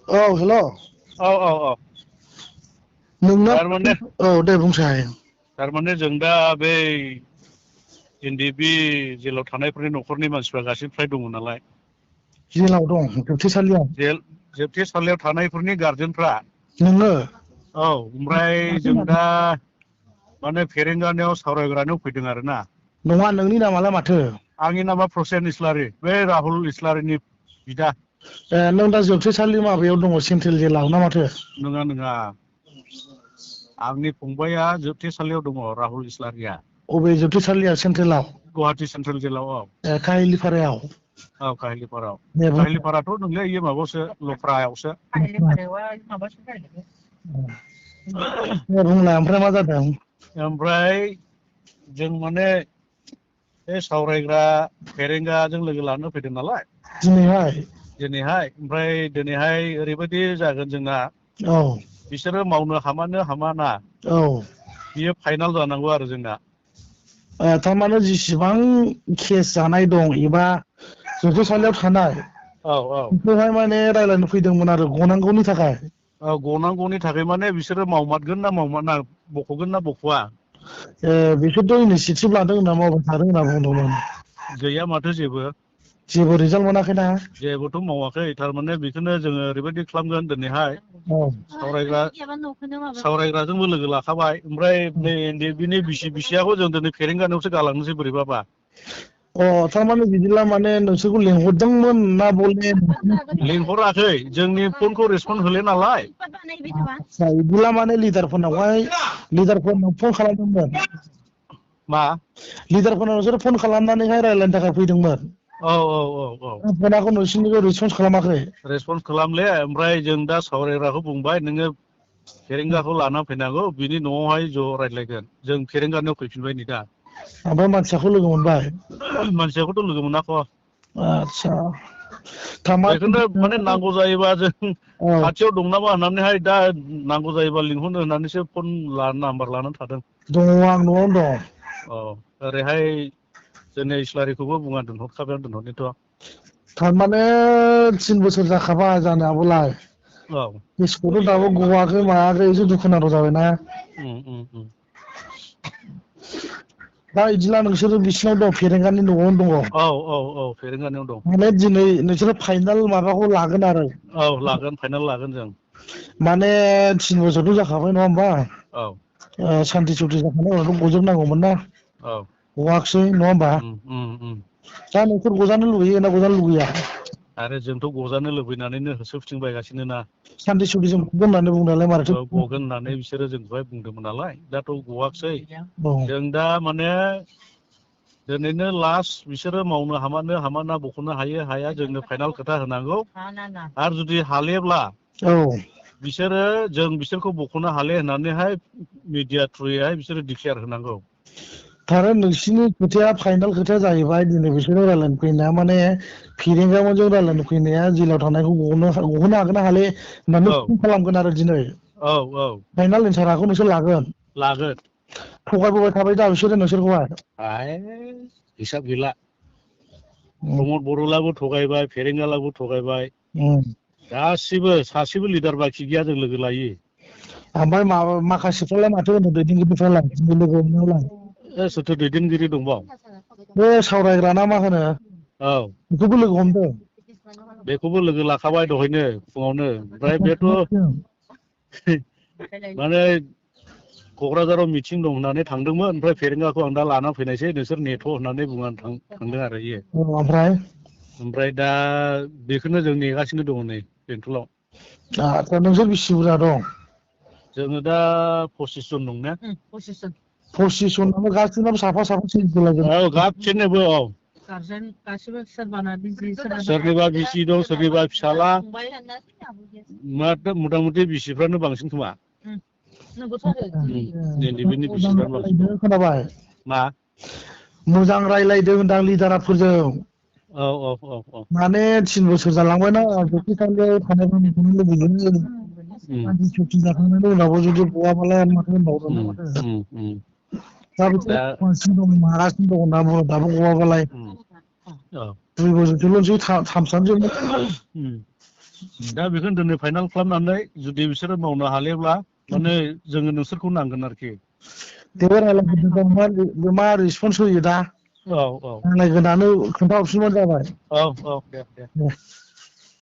औ हेल' औ नोंना थारमाने औ दे बुंसाय थारमाने जों दा बै एनडिएफबि जेलाव थानायफोरनि न'खरनि मानसिफ्रा गासिबो फ्राय दङ नालाय जेलाव दं जोबथेसालियाव जेल जोबथेसालियाव थानायफोरनि गारजेनफ्रा नोङो औ ओमफ्राय जों दा माने फेरेंगानायाव सावरायग्रानो फैदों आरो ना नङा नोंनि नामालाय माथो आंनि नामा प्रसेन इस्लारि बै राहुल इस्लारिनि बिदा ए नों दा जोबथेसालि माबायाव दङ सेन्ट्रेल जेलाव ना माथो नङा आंनि फंबाया जोबथेसालियाव दङ राहुल इस्लारिया अबे जोबथेसालिया सेन्ट्रेलाव गुवाहाटि सेन्ट्रेल जेलाव काहिलिफारायाव औ काहिलिपारायाव दे बुं काहिलिपाराथ' नोंलै इयो माबायावसो लफ्रायावसो दे बुंलाय ओमफ्राय मा जादों ओमफ्राय जों माने बे सावरायग्रा फेरेंगाजों लोगो लानो फैदों नालाय दिनैहाय दिनैहाय ओमफ्राय दिनैहाय ओरैबायदि जागोन जोंना औ बिसोरो मावनो हामा ना औ बियो फाइनाल जानांगौ आरो जोंना थारमाने जेसेबां केस जानाय दं एबा जोबथेसालियाव थानाय औ बेखौहाय माने रायज्लायनो फैदोंमोन आरो गनांगौनि थाखाय गनांगौनि थाखाय माने बिसोरो मावमारगोन ना मावमारा बख'गोन ना बख'वा बिसोरथ' इनिसियेटिभ लादों होनना मावबाय थादों होनना बुंदोंमोन गैया माथो जेबो जेबो रिजाल्ट मोनाखैना जेबोथ' मावाखै थारमाने बेखौनो जोङो ओरैबायदि खालामगोन दिनैहाय औ सावरायग्राजोंबो लोगो लाखाबाय ओमफ्राय नै एनडिएफबि बिसियाखौ जों दिनै फेरेंगानायावसो गालांनोसै बोरैबाबा थारमाने बिदिब्ला माने नोंसोरखौ लिंहरदोंमोन ना बले लिंहराखै जोंनि फनखौ रेसपन्स होले नालाय आदसा बिदिब्ला माने लिडारफोरनाव फन खालामदोंमोन मा लिदारफोरनाव नोंसोर फन खालामनानैहाय रायज्लायनो थाखाय फैदोंमोन औ फनाखौ नोंसिनिखौ रिसपन्स खालामाखै रेसपन्स खालामले ओमफ्राय जों दा सावरायग्राखौ बुंबाय नोङो फेरेंगाखौ लाना फैनांगौ बिनि न'आवहाय ज' रायज्लायगोन जों फेरेंगानायाव फैफिनबाय नै दा ओमफ्राय मानसियाखौ लोगो मोनबाय मानसियाखौथ' लोगो मोनाखै आदसा बेखौनो माने नांगौ जायोबा जों औ खाथियाव दं नामा होननानैहाय दा नांगौ जायोबा लिंहरनो होननानैसो फन नाम्बार लानानै थादों दङ आं न'आवनो दं औ ओरैहाय जोंनि इस्लारिखौबो बुङा दोनहरनायाथ' थारमाने 3 बोसोर जाखाबाय जानायाबोलाय औ केसखौथ' दाबो गवाखै मायाखै एसे दुखुनांथाव जाबायना दा बिदिब्ला नोंसोरो बिसिनाव दं फेरेंगानि न'आवनो दङ औ फेरेंगानायाव दं माने दिनै नोंसोरो फाइनाल माबाखौ लागोन आरो औ लागोन फाइनाल लागोन जों माने 3 बोसोरथ' जाखाबाय नङा होमबा औ सान्ति सुथि जाखानाय उनावथ' गजोबनांगौमोन ना औ गवाखिसै नङा होमबा दा नोंसोर गजानो लुगैयो ना गजानो लुगैया आरो जोंथ' गजानो लुबैनानैनो होसोफिथिंबायगासिनो ना सान्ति सुतिजों गगोन होननानै बुंनायालाय मारैथो गगोन होननानै बिसोरो जोंखौहाय बुंदोंमोन नालाय दाथ' गवाखसै औ जों दा माने दिनैनो लास्ट बिसोरो मावनो हामाना बख'नो हाया जोंनो फाइनाल खोथा होनांगौ आरो जुदि हालियाब्ला औ बिसोरखौ बख'नो हाले होननानैहाय मिडिया थ्रुयैहाय बिसोरो डिक्लेयार होनांगौ थारै नोंसिनि खोथाया फाइनाल खोथाया जाहैबाय दिनै बिसोरो रायज्लायनो फैनाया माने फेरेंगामोनजों रायज्लायनो फैनाया जेलाव थानायखौ गहोनो हागोन ना हालि होननानै औ फन खालामगोन आरो दिनै औ औ फाइनाल एन्सारखौ नोंसोर लागोन लागोन थगायबोबाय थाबाय दा बिसोरो नोंसोरखौहाय हिसाब गैला प्रमद बर'लाबो थगायबाय फेरेंगालाबो थगायबाय गासिबो सासेबो लिडार बाखि गैया जों लोगो लायै ओमफ्राय माखासेफ्रालाय माथो होनो दैदेनगिरिफ्रालाय लोगो हमनायावलाय सोरथो दैदेनगिरि दंबाव बे सावरायग्रा ना मा होनो औ बेखौबो लोगो हमदों बेखौबो लोगो लाखाबाय दहायनो फुङावनो ओमफ्राय बेथ' माने क'क्राझाराव मिटिं दं होननानै थांदोंमोन ओमफ्राय फेरेंगाखौ आं दा लाना फैनायसै नोंसोर नेथ' होननानै बुंनानै थांदों आरो इयो ओमफ्राय दा बेखौनो जों नेगासिनो दङ नै बेंथलाव आदसा नोंसोर बेसे बुरजा दं जोङो दा 25 जन दं ने 25 जन गासिबो साफा औ गासिनोबो औ सोरनिबा बिसि दं सोरनिबा फिसाला मथा मथि बिसिफ्रानो बांसिन खोमा एनडिएफबि मोजां बिसिफ्रानो बांसिन दं रायलायदो खोनाबाय मा मोजां रायलायदों होनदां लिडाराफोरजों औ माने 3 बोसोर जालांबायना जोबथेसालियाव थानायखौ लुबैयो सान्ति सुति जाखांनायनि उनावबो जुदि गवाबालाय माथो होनबावनो माथो दा बेखौ नागासिनो दं होनना बुङो दाबो गवाबालाय औ 2 बोसोरसोल'सै थामसानोसै दा बेखौ दिनै फाइनाल खालामनानै जुदि बिसोरो मावनो हायोब्ला माने जोङो नोंसोरखौ नांगोन आरोखि देबो रायलायगोन मा रिसपन्स होयो दा औ रायलायगोनानो खोन्थाहरफिनबानो जाबाय औ दे